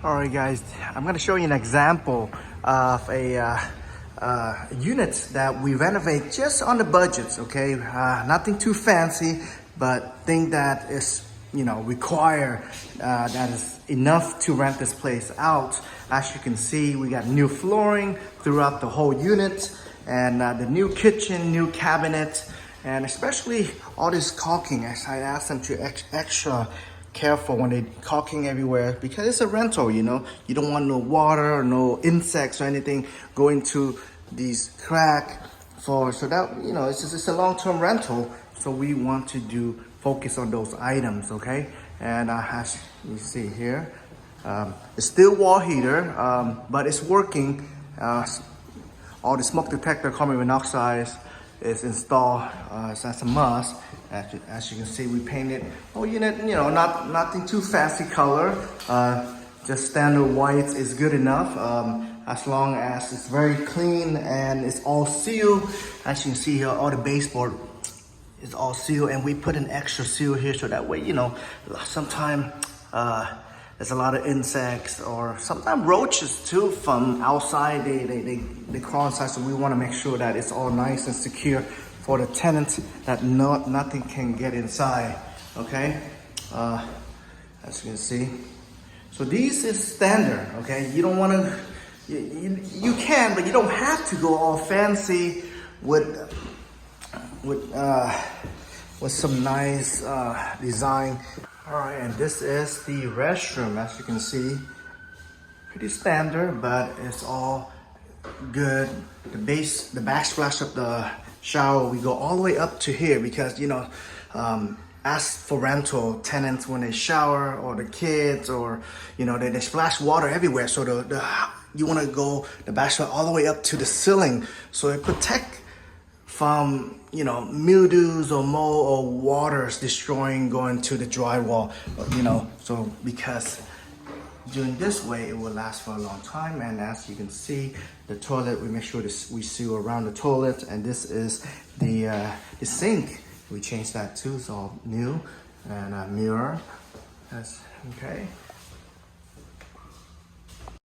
Alright guys, I'm going to show you an example of a unit that we renovate just on the budgets, okay? Nothing too fancy, but thing that is, require that is enough to rent this place out. As you can see, we got new flooring throughout the whole unit, and the new kitchen, new cabinet, and especially all this caulking. I asked them to extra careful when they're caulking everywhere because it's a rental, you don't want no water or no insects or anything going to these crack so that it's a long-term rental, so we want to focus on those items, okay? And as you see here, it's still wall heater, but it's working. All the smoke detector, carbon monoxide is installed, so that's a must. As you can see, we painted whole unit, nothing too fancy color, just standard white is good enough, as long as it's very clean and it's all sealed. As you can see here, all the baseboard is all sealed, and we put an extra seal here so that way, sometimes there's a lot of insects or sometimes roaches too from outside. They crawl inside, so we want to make sure that it's all nice and secure for the tenants, that nothing can get inside, okay? As you can see. So these is standard, okay? You don't want to, you can, but you don't have to go all fancy with some nice design. All right, and this is the restroom. As you can see, pretty standard, but it's all good. The backsplash of the shower, we go all the way up to here because as for rental tenants, when they shower or the kids or they splash water everywhere, so you want to go the backsplash all the way up to the ceiling, so it protect from mildews or mold or waters destroying going to the drywall, so because doing this way it will last for a long time. And as you can see, the toilet, we make sure we seal around the toilet, and this is the sink. We changed that too, it's all new, and a mirror. That's okay.